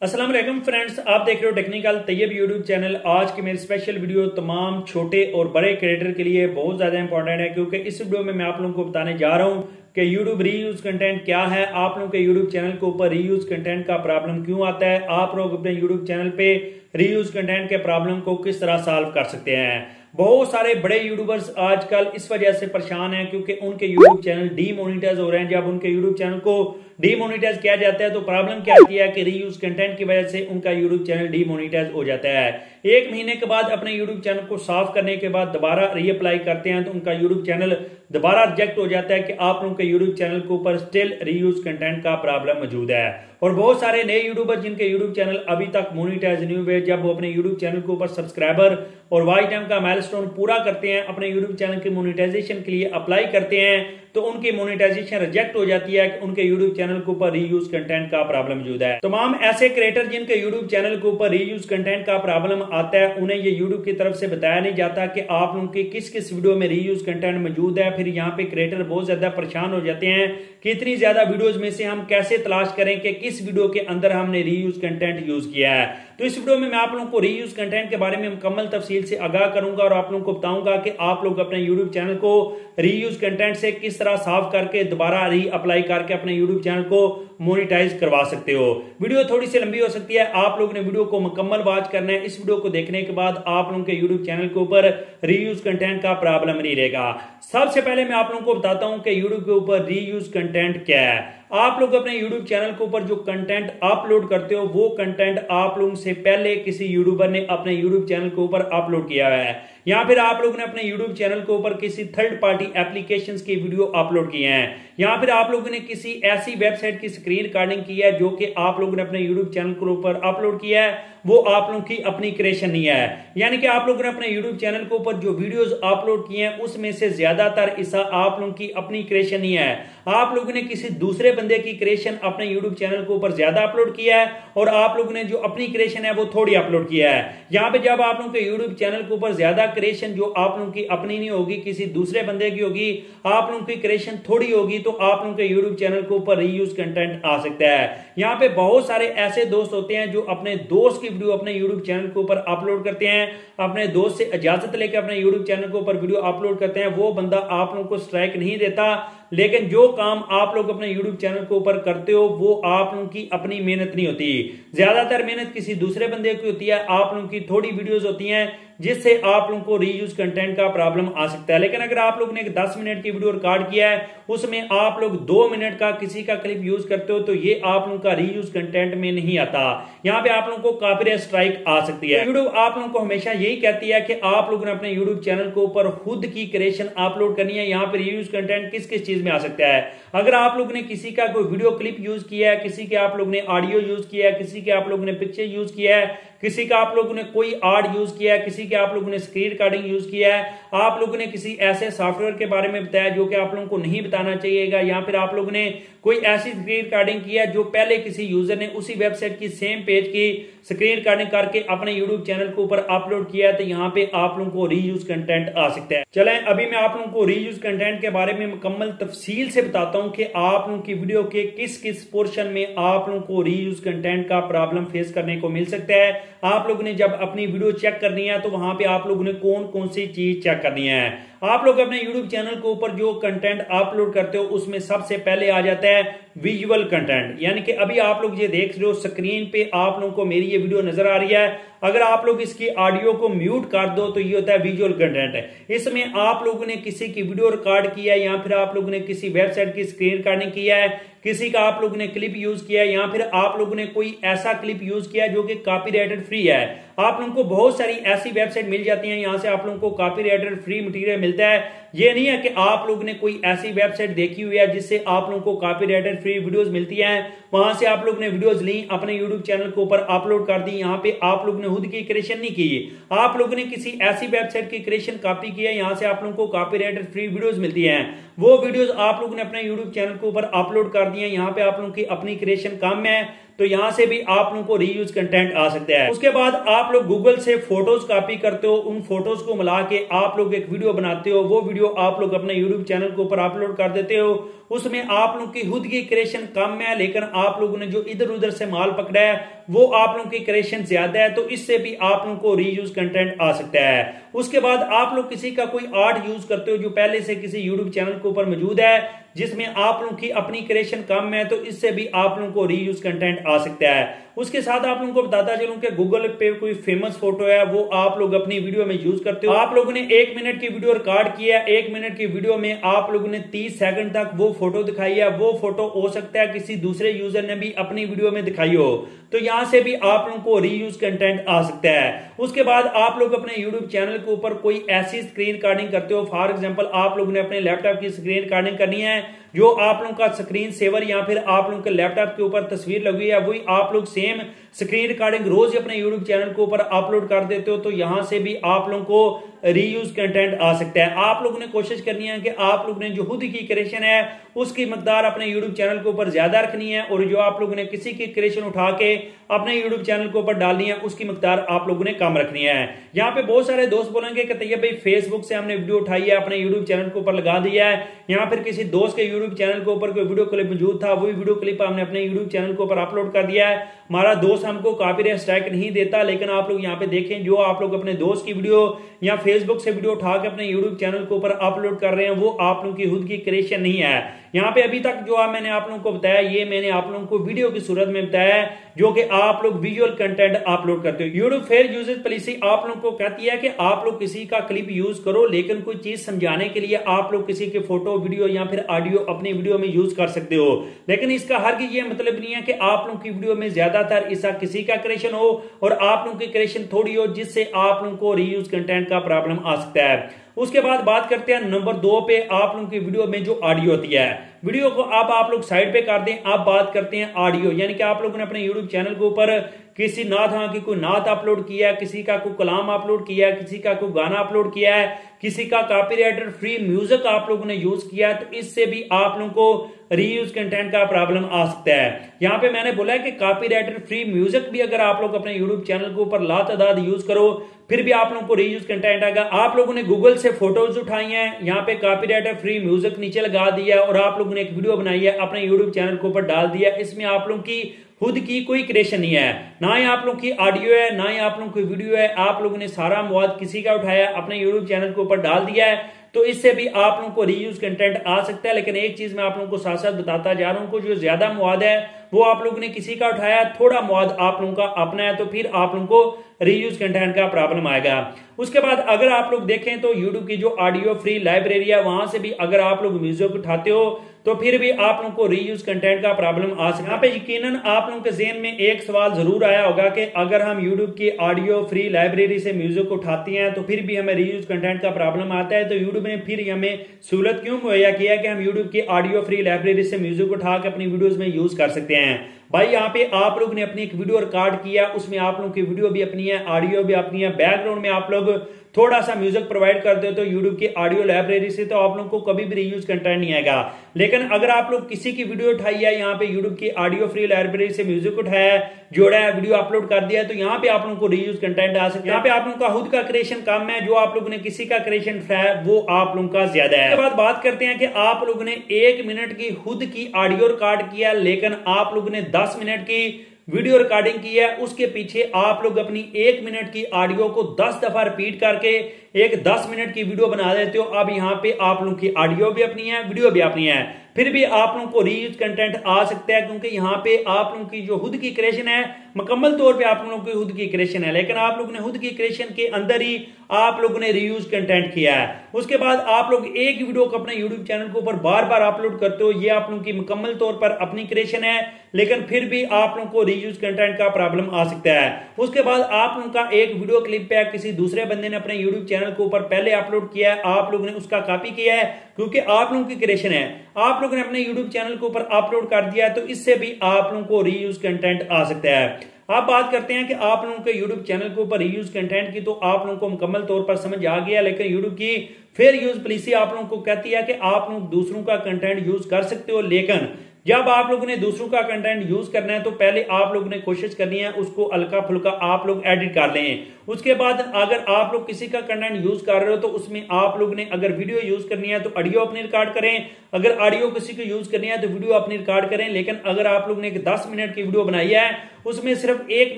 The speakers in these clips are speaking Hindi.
अस्सलाम वालेकुम फ्रेंड्स, आप देख रहे हो टेक्निकल तैयब यूट्यूब चैनल। आज की मेरी स्पेशल वीडियो तमाम छोटे और बड़े क्रिएटर के लिए बहुत ज़्यादा इंपॉर्टेंट है, क्योंकि इस वीडियो में मैं आप लोगों को बताने जा रहा हूं कि यूट्यूब रीयूज कंटेंट क्या है, आप लोगों के यूट्यूब चैनल के ऊपर रीयूज कंटेंट का प्रॉब्लम क्यों आता है, आप लोग अपने यूट्यूब चैनल पे रीयूज कंटेंट के प्रॉब्लम को किस तरह सॉल्व कर सकते हैं। बहुत सारे बड़े यूट्यूबर्स आजकल इस वजह से परेशान हैं क्योंकि उनके यूट्यूब चैनल डीमोनेटाइज हो रहे हैं। जब उनके यूट्यूब चैनल को डीमोनेटाइज किया जाता है तो प्रॉब्लम क्या आती है कि रीयूज कंटेंट की वजह से उनका यूट्यूब चैनल डीमोनेटाइज हो जाता है। एक महीने के बाद अपने यूट्यूब चैनल को साफ करने के बाद दोबारा रीअप्लाई करते हैं तो उनका यूट्यूब चैनल दोबारा रिजेक्ट हो जाता है कि आप लोगों के यूट्यूब चैनल के ऊपर स्टिल रीयूज कंटेंट का प्रॉब्लम मौजूद है। और बहुत सारे नए यूट्यूबर जिनके यूट्यूब चैनल अभी तक मोनेटाइज नहीं हुए, जब वो अपने यूट्यूब चैनल के ऊपर सब्सक्राइबर और वॉच टाइम का माइलस्टोन पूरा करते हैं, अपने यूट्यूब चैनल की मोनेटाइजेशन के लिए अप्लाई करते हैं, तो उनकी मोनेटाइजेशन रिजेक्ट हो जाती है कि उनके यूट्यूब चैनल के ऊपर रीयूज कंटेंट का प्रॉब्लम मौजूद है। तमाम ऐसे क्रिएटर जिनके यूट्यूब चैनल के ऊपर रीयूज कंटेंट का प्रॉब्लम आता है, उन्हें ये यूट्यूब की तरफ से बताया नहीं जाता कि आप लोगों की किस किस वीडियो में रीयूज कंटेंट मौजूद है। फिर यहाँ पे क्रिएटर बहुत ज्यादा परेशान हो जाते हैं कि इतनी ज्यादा वीडियोज में से हम कैसे तलाश करें कि किस वीडियो के अंदर हमने रीयूज कंटेंट यूज किया है। तो इस वीडियो में मैं आप लोगों को रीयूज कंटेंट के बारे में मुकम्मल तफसील से आगाह करूंगा और आप लोगों को बताऊंगा कि आप लोग अपने यूट्यूब चैनल को रीयूज कंटेंट से किस तरह साफ करके दोबारा री अप्लाई करके अपने यूट्यूब चैनल को मोनेटाइज करवा सकते हो। वीडियो थोड़ी सी लंबी हो सकती है, आप लोगों ने वीडियो को मुकम्मल वॉच करना है। इस वीडियो को देखने के बाद आप लोगों के यूट्यूब चैनल के ऊपर रीयूज कंटेंट का प्रॉब्लम नहीं रहेगा। सबसे पहले मैं आप लोगों को बताता हूं कि यूट्यूब के ऊपर रीयूज कंटेंट क्या है। आप लोग अपने YouTube चैनल के ऊपर जो कंटेंट अपलोड करते हो वो कंटेंट आप लोगों से पहले किसी यूट्यूबर ने अपने YouTube चैनल के ऊपर अपलोड किया हुआ है, या फिर आप लोगों ने अपने YouTube चैनल के ऊपर किसी थर्ड पार्टी एप्लीकेशंस की वीडियो अपलोड किए हैं, या फिर आप लोगों ने किसी ऐसी वेबसाइट की स्क्रीन रिकॉर्डिंग की है जो कि आप लोगों ने अपने YouTube चैनल के ऊपर अपलोड किया है, वो आप लोगों की अपनी क्रिएशन नहीं है। यानी कि आप लोगों ने अपने YouTube चैनल के ऊपर जो वीडियोस अपलोड किए हैं उसमें से ज्यादातर हिस्सा आप लोगों की अपनी क्रिएशन नहीं है। आप लोगों ने किसी दूसरे बंदे की क्रिएशन अपने YouTube चैनल के ऊपर ज्यादा अपलोड किया है और आप लोगों ने जो अपनी क्रिएशन है वो थोड़ी अपलोड किया है। यहाँ पे जब आप लोगों के YouTube चैनल के ऊपर ज्यादा क्रिएशन जो आप लोगों की अपनी नहीं होगी, किसी दूसरे बंदे की होगी, आप लोगों की क्रिएशन थोड़ी होगी, तो आप लोगों के YouTube चैनल के ऊपर रीयूज कंटेंट आ सकता है। यहाँ पे बहुत सारे ऐसे दोस्त होते हैं जो अपने दोस्त की वीडियो अपने YouTube चैनल के ऊपर अपलोड करते हैं, अपने दोस्त से इजाजत लेकर अपने YouTube चैनल के ऊपर वीडियो अपलोड करते हैं। वो बंदा आप लोगों को स्ट्राइक नहीं देता, लेकिन जो काम आप लोग अपने YouTube चैनल के ऊपर करते हो वो आप लोगों की अपनी मेहनत नहीं होती, ज्यादातर मेहनत किसी दूसरे बंदे की होती है। आप लोगों की थोड़ी वीडियोस होती हैं जिससे आप लोगों को रीयूज कंटेंट का प्रॉब्लम आ सकता है। लेकिन अगर आप लोगों ने एक 10 मिनट की वीडियो रिकॉर्ड किया है, उसमें आप लोग 2 मिनट का किसी का क्लिप यूज करते हो, तो ये आप लोगों का रीयूज कंटेंट में नहीं आता। यहाँ पे आप लोगों को कॉपीराइट स्ट्राइक आ सकती है। यूट्यूब आप लोगों को हमेशा यही कहती है कि आप लोगों ने अपने यूट्यूब चैनल के ऊपर खुद की क्रिएशन अपलोड करनी है। यहाँ पे रीयूज कंटेंट किस किस चीज में आ सकता है। अगर आप लोगों ने किसी का कोई वीडियो क्लिप यूज किया है, किसी के आप लोगों ने ऑडियो यूज किया है, किसी के आप लोगों ने पिक्चर यूज किया है, किसी का आप लोगों ने कोई आर्ट यूज किया है, किसी के आप लोगों ने स्क्रीन रिकॉर्डिंग यूज किया है, आप लोगों ने किसी ऐसे सॉफ्टवेयर के बारे में बताया जो कि आप लोगों को नहीं बताना चाहिएगा, या फिर आप लोगों ने कोई ऐसी स्क्रीन रिकॉर्डिंग किया जो पहले किसी यूजर ने उसी वेबसाइट की सेम पेज की स्क्रीन रिकॉर्डिंग करके अपने यूट्यूब चैनल के ऊपर अपलोड किया है, तो यहाँ पे आप लोगों को रीयूज कंटेंट आ सकता है। चलें अभी मैं आप लोगों को रीयूज कंटेंट के बारे में मुकम्मल तफसील से बताता हूँ कि आप लोगों की वीडियो के किस किस पोर्शन में आप लोगों को रीयूज कंटेंट का प्रॉब्लम फेस करने को मिल सकता है। आप लोगों ने जब अपनी वीडियो चेक करनी है तो वहां पे आप लोगों ने कौन कौन सी चीज चेक करनी है। आप लोग अपने YouTube चैनल के ऊपर जो कंटेंट अपलोड करते हो उसमें सबसे पहले आ जाता है विजुअल कंटेंट। यानी कि अभी आप लोग ये देख रहे हो स्क्रीन पे आप लोगों को मेरी ये वीडियो नजर आ रही है, अगर आप लोग इसकी ऑडियो को म्यूट कर दो तो ये होता है विजुअल कंटेंट। इसमें आप लोगों ने किसी की वीडियो रिकॉर्ड किया है, या फिर आप लोगों ने किसी वेबसाइट की स्क्रीन रिकॉर्डिंग किया है, किसी का आप लोगों ने क्लिप यूज किया है, या फिर आप लोगों ने कोई ऐसा क्लिप यूज किया जो कि कॉपीराइटेड फ्री है। आप लोगों को बहुत सारी ऐसी वेबसाइट मिल जाती हैं, यहां से आप लोगों को कॉपीराइटेड फ्री मटेरियल मिलता है। ये नहीं है कि आप लोगों ने कोई ऐसी वेबसाइट देखी हुई है जिससे आप लोगों को कॉपीराइटेड फ्री वीडियोस मिलती हैं, वहां से आप लोगों ने वीडियोस ली, अपने YouTube चैनल के ऊपर अपलोड कर दी। यहाँ पे आप लोगों ने खुद की क्रिएशन नहीं की, आप लोगों ने किसी ऐसी वेबसाइट की क्रिएशन कॉपी की है, यहाँ से आप लोगों को कॉपीराइटेड फ्री वीडियोस मिलती हैं। वो वीडियोस आप लोगों ने अपने YouTube चैनल के ऊपर अपलोड कर दी है, यहाँ पे आप लोगों की अपनी क्रिएशन कम है, तो यहां से भी आप लोगों को रीयूज कंटेंट आ सकता है। उसके बाद आप लोग गूगल से फोटोज कॉपी करते हो, उन फोटोज को मिला के आप लोग एक वीडियो बनाते हो, वो वीडियो आप लोग अपने यूट्यूब चैनल के ऊपर अपलोड कर देते हो। उसमें आप लोग की खुद की क्रिएशन कम है, लेकिन आप लोगों ने जो इधर उधर से माल पकड़ा है वो आप लोगों की क्रिएशन ज्यादा है, तो इससे भी आप लोगों को रीयूज कंटेंट आ सकता है। उसके बाद आप लोग किसी का कोई आर्ट यूज करते हो जो पहले से किसी यूट्यूब चैनल के ऊपर मौजूद है, जिसमें आप लोगों की अपनी क्रिएशन कम है, तो इससे भी आप लोगों को रीयूज कंटेंट आ सकता है। उसके साथ आप लोगों को बताता चलूं कि गूगल पे कोई फेमस फोटो है वो आप लोग अपनी वीडियो में यूज करते हो। आप लोगों ने 1 मिनट की वीडियो रिकॉर्ड किया, 1 मिनट की वीडियो में आप लोगों ने 30 सेकंड तक वो फोटो दिखाई है, वो फोटो हो सकता है किसी दूसरे यूजर ने भी अपनी वीडियो में दिखाई हो, तो यहां से भी आप लोगों को रीयूज कंटेंट आ सकता है। उसके बाद आप लोग अपने यूट्यूब चैनल के ऊपर कोई ऐसी स्क्रीन रिकॉर्डिंग करते हो, फॉर एग्जांपल आप लोगों ने अपने लैपटॉप की स्क्रीन रिकॉर्डिंग करनी है, जो आप लोगों का स्क्रीन सेवर या फिर आप लोगों के लैपटॉप के ऊपर तस्वीर लगी है वही आप लोग सेम स्क्रीन रिकॉर्डिंग रोज अपने यूट्यूब चैनल के ऊपर अपलोड कर देते हो, तो यहां से भी आप लोगों को रीयूज कंटेंट आ सकता है। आप लोगों ने कोशिश करनी है कि आप लोगों ने जो खुद की क्रिएशन है उसकी मकदार अपने यूट्यूब चैनल के ऊपर ज्यादा रखनी है, और जो आप लोगों ने किसी की क्रिएशन उठा के अपने यूट्यूब चैनल के ऊपर डालनी है उसकी मकदार आप लोगों ने कम रखनी है। यहाँ पे बहुत सारे दोस्त बोलेंगे कि तैयब भाई फेसबुक से हमने वीडियो उठाई है अपने यूट्यूब चैनल के ऊपर लगा दिया है, या फिर किसी दोस्त के यूट्यूब चैनल के ऊपर कोई वीडियो क्लिप मौजूद था, वही वीडियो क्लिप हमने अपने यूट्यूब चैनल के ऊपर अपलोड कर दिया है, हमारा दोस्त हमको कॉपीराइट स्ट्राइक नहीं देता। लेकिन आप लोग यहाँ पे देखें, जो आप लोग अपने दोस्त की वीडियो या फेसबुक से वीडियो उठा के अपने यूट्यूब चैनल के ऊपर अपलोड कर रहे हैं वो आप लोगों की खुद की क्रिएशन नहीं है। यहाँ पे अभी तक जो मैंने आप लोगों को बताया ये मैंने आप लोगों को वीडियो की सूरत में बताया है, जो कि आप लोग विजुअल कंटेंट अपलोड करते हो। यूट्यूब फेयर यूजेज पॉलिसी आप लोगों को कहती है कि आप लोग किसी का क्लिप यूज करो, लेकिन कोई चीज समझाने के लिए आप लोग किसी के फोटो वीडियो या फिर ऑडियो अपनी वीडियो में यूज कर सकते हो, लेकिन इसका हर ये मतलब नहीं है कि आप लोगों की वीडियो में ज्यादातर ऐसा किसी का क्रिएशन हो और आप लोगों की क्रिएशन थोड़ी हो, जिससे आप लोगों को रीयूज कंटेंट का प्रॉब्लम आ सकता है। उसके बाद बात करते हैं नंबर 2 पे, आप लोगों की वीडियो में जो ऑडियो होती है, वीडियो को अब आप लोग साइड पे कर दें, अब बात करते हैं ऑडियो, यानी कि आप लोगों ने अपने यूट्यूब चैनल के ऊपर किसी नाथ की कोई नात अपलोड किया है, किसी का कोई कलाम अपलोड किया है, किसी का कोई गाना अपलोड किया है, किसी का कॉपीराइटेड फ्री म्यूजिक आप लोगों ने यूज किया है, तो इससे भी आप लोगों को रीयूज कंटेंट का प्रॉब्लम आ सकता है। यहां पे मैंने बोला है कि कॉपीराइटेड फ्री म्यूजिक भी अगर आप लोग अपने यूट्यूब चैनल के ऊपर लातादाद यूज करो फिर भी आप लोगों को रीयूज कंटेंट आएगा। आप लोगों ने गूगल से फोटोज उठाई हैं, यहाँ पे कॉपीराइटेड फ्री म्यूजिक नीचे लगा दिया और आप लोगों ने एक वीडियो बनाई है अपने यूट्यूब चैनल के ऊपर डाल दिया, इसमें आप लोगों की खुद की कोई क्रिएशन नहीं है, ना ही आप लोगों की ऑडियो है, ना ही आप लोगों की वीडियो है, आप लोगों ने सारा मवाद किसी का उठाया अपने यूट्यूब चैनल के ऊपर डाल दिया है, तो इससे भी आप लोगों को रीयूज कंटेंट आ सकता है। लेकिन एक चीज मैं आप लोगों को साथ साथ बताता जा रहा हूं, जो ज्यादा मवाद है वो आप लोगों ने किसी का उठाया, थोड़ा मवाद आप लोगों का अपना है, तो फिर आप लोगों को रीयूज कंटेंट का प्रॉब्लम आएगा। उसके बाद अगर आप लोग देखें तो यूट्यूब की जो ऑडियो फ्री लाइब्रेरी है वहां से भी अगर आप लोग म्यूजिक उठाते हो तो फिर भी आप लोगों को रीयूज कंटेंट का प्रॉब्लम आ सकता है। यहाँ पे यकीनन आप लोगों के ज़हन में एक सवाल जरूर आया होगा कि अगर हम यूट्यूब की ऑडियो फ्री लाइब्रेरी से म्यूजिक उठाते हैं तो फिर भी हमें रीयूज कंटेंट का प्रॉब्लम आता है, तो यूट्यूब ने फिर हमें सहूलत क्यों मुहैया किया कि हम यूट्यूब की ऑडियो फ्री लाइब्रेरी से म्यूजिक उठा के अपनी वीडियोज में यूज कर सकते हैं। भाई यहाँ पे आप लोग ने अपनी एक वीडियो रिकॉर्ड किया, उसमें आप लोगों की वीडियो भी अपनी है, ऑडियो भी अपनी है, बैकग्राउंड में आप लोग थोड़ा सा म्यूजिक प्रोवाइड कर दे तो यूट्यूब की ऑडियो लाइब्रेरी से, तो आप लोगों को कभी भी रीयूज कंटेंट नहीं आएगा। लेकिन अगर आप लोग किसी की वीडियो उठाई है, यहाँ पे यूट्यूब की ऑडियो फ्री लाइब्रेरी से म्यूजिक उठाया है, जोड़ा है, वीडियो अपलोड कर दिया है, तो यहाँ पे आप लोगों को रीयूज कंटेंट आ सकता है। यहाँ पे आप लोगों का खुद का क्रिएशन कम है, जो आप लोगों ने किसी का क्रिएशन उठाया वो आप लोगों का ज्यादा है। उसके बाद बात करते हैं कि आप लोगों ने 1 मिनट की खुद की ऑडियो रिकॉर्ड किया, लेकिन आप लोगों ने 10 मिनट की वीडियो रिकॉर्डिंग की है, उसके पीछे आप लोग अपनी 1 मिनट की ऑडियो को 10 दफा रिपीट करके एक 10 मिनट की वीडियो बना देते हो। अब यहाँ पे आप लोगों की ऑडियो भी अपनी है, वीडियो भी अपनी है, फिर भी आप लोगों को रीयूज कंटेंट आ सकता है, क्योंकि यहाँ पे आप लोगों की जो खुद की क्रिएशन है मुकम्मल तौर पे आप लोगों की खुद की क्रिएशन है, लेकिन आप लोगों ने खुद की क्रिएशन के अंदर ही आप लोगों ने रीयूज कंटेंट किया है। उसके बाद आप लोग एक वीडियो को अपने यूट्यूब चैनल के ऊपर बार बार अपलोड करते हो, ये आप लोगों की मुकम्मल तौर पर अपनी क्रिएशन है, लेकिन फिर भी आप लोगों को रीयूज कंटेंट का प्रॉब्लम आ सकता है। उसके बाद आप लोगों का एक वीडियो क्लिप है, किसी दूसरे बंदे ने अपने यूट्यूब चैनल के ऊपर पहले अपलोड किया है, आप लोगों ने उसका कॉपी किया है, क्योंकि आप लोगों की क्रिएशन है, आप लोगों ने अपने यूट्यूब चैनल के ऊपर अपलोड कर दिया है, तो इससे भी आप लोगों को रीयूज कंटेंट आ सकता है। आप बात करते हैं कि आप लोगों के यूट्यूब चैनल के ऊपर रीयूज कंटेंट की, तो आप लोगों को मुकम्मल तौर पर समझ आ गया, लेकिन यूट्यूब की फेयर यूज पॉलिसी आप लोगों को कहती है कि आप लोग दूसरों का कंटेंट यूज कर सकते हो, लेकिन जब आप लोगों ने दूसरों का कंटेंट यूज करना है तो पहले आप लोगों ने कोशिश करनी है उसको हल्का फुल्का आप लोग एडिट कर लें। उसके बाद अगर आप लोग किसी का कंटेंट यूज कर रहे हो तो उसमें आप लोग ने अगर वीडियो यूज करनी है तो ऑडियो अपनी रिकॉर्ड करें, अगर ऑडियो किसी को यूज करनी है तो वीडियो अपनी रिकॉर्ड करें। लेकिन अगर आप लोग ने 10 मिनट की वीडियो बनाई है उसमें सिर्फ 1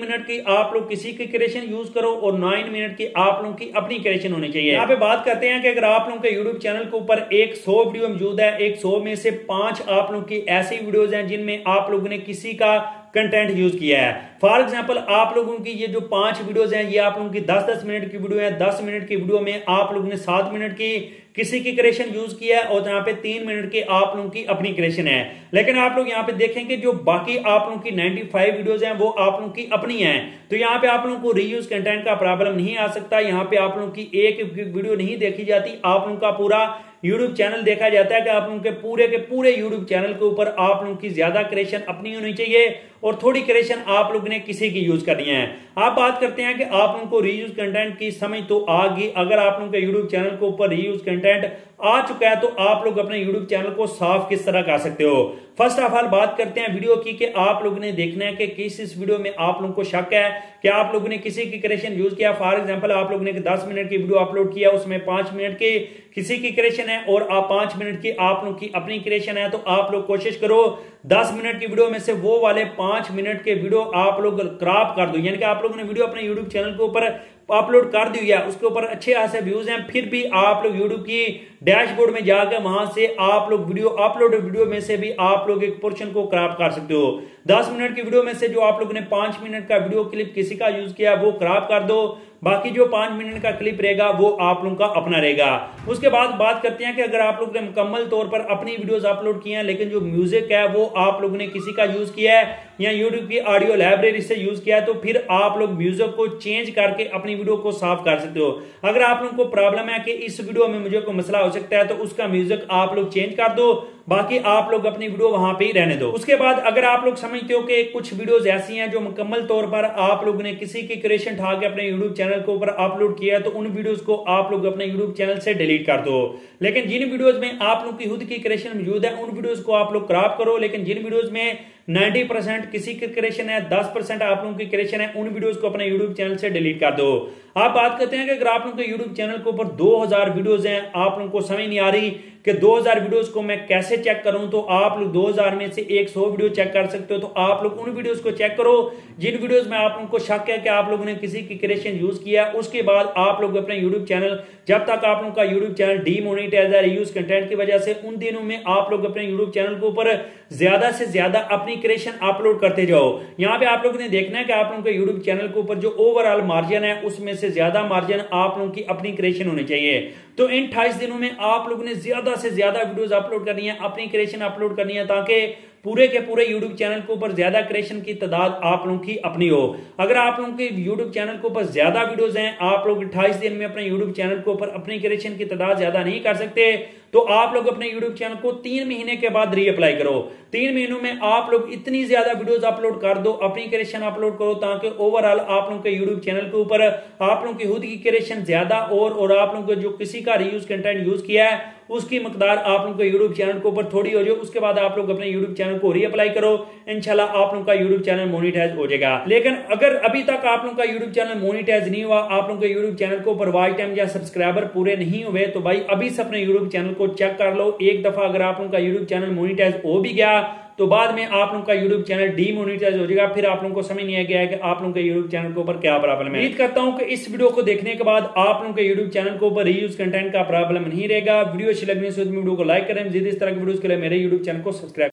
मिनट की आप लोग किसी की क्रिएशन यूज करो और 9 मिनट की आप लोगों की अपनी क्रिएशन होनी चाहिए। यहाँ पे बात करते हैं कि अगर आप लोगों के यूट्यूब चैनल के ऊपर 100 वीडियो मौजूद है, 100 में से 5 आप लोगों की ऐसी वीडियोज हैं जिनमें आप लोगों ने किसी का कंटेंट यूज किया है। फॉर एग्जांपल आप लोगों की ये जो 5 वीडियोस हैं ये आप लोगों की 10-10 मिनट की वीडियो है। 10 मिनट की वीडियो में आप लोगों ने 7 मिनट की किसी की क्रिएशन यूज किया है और यहाँ पे 3 मिनट की आप लोगों की अपनी क्रिएशन है। लेकिन आप लोग यहाँ पे देखेंगे जो बाकी आप लोगों की 95 वीडियोस हैं वो आप लोगों की अपनी हैं, तो यहाँ पे आप लोगों को रीयूज कंटेंट का प्रॉब्लम नहीं आ सकता। यहाँ पे आप लोगों की एक वीडियो नहीं देखी जाती, आप लोगों का पूरा यूट्यूब चैनल देखा जाता है कि आप लोगों के पूरे यूट्यूब चैनल के ऊपर आप लोगों की ज्यादा क्रिएशन अपनी होनी चाहिए और थोड़ी क्रिएशन आप लोगों ने किसी की यूज करनी है। आप बात करते हैं कि आप लोगों को रीयूज कंटेंट की समझ तो आ गई। अगर आप लोगों के यूट्यूब चैनल के ऊपर रीयूज कंटेंट आ चुका है तो आप लोग अपने यूट्यूब चैनल को साफ किस तरह कर सकते हो। फर्स्ट ऑफ ऑल बात करते हैं वीडियो की कि आप लोगों ने देखना है कि किस इस वीडियो में आप लोगों को शक है कि आप लोगों ने किसी की क्रिएशन यूज किया। फॉर एग्जांपल आप लोगों ने 10 मिनट की वीडियो अपलोड किया, उसमें 5 मिनट की किसी की क्रिएशन है और आप 5 मिनट की आप लोगों की अपनी क्रिएशन है, तो आप लोग कोशिश करो 10 मिनट की वीडियो में से वो वाले 5 मिनट के वीडियो आप लोग क्रॉप कर दो, यानी कि आप लोगों ने वीडियो अपने यूट्यूब चैनल के ऊपर अपलोड कर दी है, उसके ऊपर अच्छे खासे व्यूज हैं, फिर भी आप लोग यूट्यूब की डैशबोर्ड में जाकर वहां से आप लोग वीडियो अपलोड वीडियो में से भी आप लोग एक पोर्शन को क्रॉप कर सकते हो। 10 मिनट की वीडियो में से जो आप लोगों ने 5 मिनट का वीडियो क्लिप किसी का यूज किया वो क्रॉप कर दो, बाकी जो 5 मिनट का क्लिप रहेगा वो आप लोगों का अपना रहेगा। उसके बाद बात करते हैं कि अगर आप लोग ने मुकम्मल तौर पर अपनी वीडियोस अपलोड की हैं लेकिन जो म्यूजिक है वो आप लोगों ने किसी का यूज किया है या यूट्यूब की ऑडियो लाइब्रेरी से यूज किया है, तो फिर आप लोग म्यूजिक को चेंज करके अपनी वीडियो को साफ कर सकते हो। अगर आप लोगों को प्रॉब्लम है कि इस वीडियो में मुझे कोई मसला हो सकता है तो उसका म्यूजिक आप लोग चेंज कर दो, बाकी आप लोग अपनी वीडियो वहां पे ही रहने दो। उसके बाद अगर आप लोग समझते हो कि कुछ वीडियोस ऐसी हैं जो मुकम्मल तौर पर आप लोगों ने किसी की क्रिएशन उठा के अपने यूट्यूब चैनल के ऊपर अपलोड किया है तो उन वीडियोस को आप लोग अपने यूट्यूब चैनल से डिलीट कर दो। लेकिन जिन वीडियोस में आप लोग की खुद की क्रिएशन मौजूद है उन वीडियोस को आप लोग क्रॉप करो। लेकिन जिन वीडियोस में 90% किसी की क्रिएशन है, 10% आप लोगों की क्रिएशन है, उन वीडियोस को अपने यूट्यूब चैनल से डिलीट कर दो। आप बात करते हैं कि अगर आप लोगों के यूट्यूब चैनल के ऊपर 2000 वीडियोस हैं, आप लोगों को समझ नहीं आ रही कि 2000 वीडियोस को मैं कैसे चेक करूं, तो आप लोग 2000 में से 100 वीडियो चेक कर सकते हो। तो आप लोग उन वीडियोस को चेक करो जिन वीडियोस में आप लोगों को शक है कि आप लोगों ने किसी की क्रिएशन यूज किया। उसके बाद आप लोग अपने यूट्यूब चैनल, जब तक आप लोगों का यूट्यूब चैनल डीमोनेटाइज है रीयूज कंटेंट की वजह से, उन दिनों में आप लोग अपने यूट्यूब चैनल के ऊपर ज्यादा से ज्यादा अपनी क्रिएशन अपलोड करते जाओ। यहाँ पे आप लोगों ने देखना है कि आप लोगों के यूट्यूब चैनल के ऊपर जो ओवरऑल मार्जिन है उसमें से ज्यादा मार्जिन आप लोगों की अपनी क्रिएशन होनी चाहिए। तो इन 28 दिनों में आप लोगों ने ज्यादा से ज्यादा वीडियोस अपलोड करनी है, अपनी क्रिएशन अपलोड करनी है, ताकि पूरे के पूरे YouTube चैनल के ऊपर ज्यादा क्रिएशन की तादाद आप लोगों की अपनी हो। अगर आप लोगों के YouTube चैनल के ऊपर ज्यादा वीडियोस हैं, आप लोग 28 दिन में अपने YouTube चैनल के ऊपर अपनी क्रिएशन की तादाद ज्यादा नहीं कर सकते, तो आप लोग अपने YouTube चैनल को 3 महीने के बाद रीअप्लाई करो। 3 महीनों में आप लोग इतनी ज्यादा वीडियोस अपलोड कर दो, अपनी क्रिएशन अपलोड करो, ताकि ओवरऑल आप लोगों के YouTube चैनल के ऊपर आप लोगों की खुद की क्रिएशन ज्यादा और आप लोगों को जो किसी का रीयूज कंटेंट यूज किया है उसकी मकदार आप लोगों के YouTube चैनल के ऊपर थोड़ी हो जाए। उसके बाद आप लोग अपने YouTube चैनल को रीअप्लाई करो, इंशाल्लाह आप लोगों का YouTube चैनल मोनेटाइज हो जाएगा। लेकिन अगर अभी तक आप लोगों का YouTube चैनल मोनेटाइज नहीं हुआ, आप लोगों के YouTube चैनल के ऊपर वॉच टाइम या सब्सक्राइबर पूरे नहीं हुए, तो भाई अभी से अपने YouTube चैनल को चेक कर लो। एक दफा अगर आप लोगों का YouTube चैनल मोनेटाइज हो भी गया तो बाद में आप लोगों का YouTube चैनल डीमोनेटाइज हो जाएगा, फिर आप लोगों को समझ नहीं आ गया है कि आप लोगों के YouTube चैनल के ऊपर क्या प्रॉब्लम है। उम्मीद करता हूं कि इस वीडियो को देखने के बाद आप लोगों के YouTube चैनल के ऊपर रीयूज कंटेंट का प्रॉब्लम नहीं रहेगा। वीडियो अच्छी लगने से वीडियो को लाइक करें, मजीद इस तरह की वीडियोस के लिए मेरे YouTube चैनल को सब्सक्राइब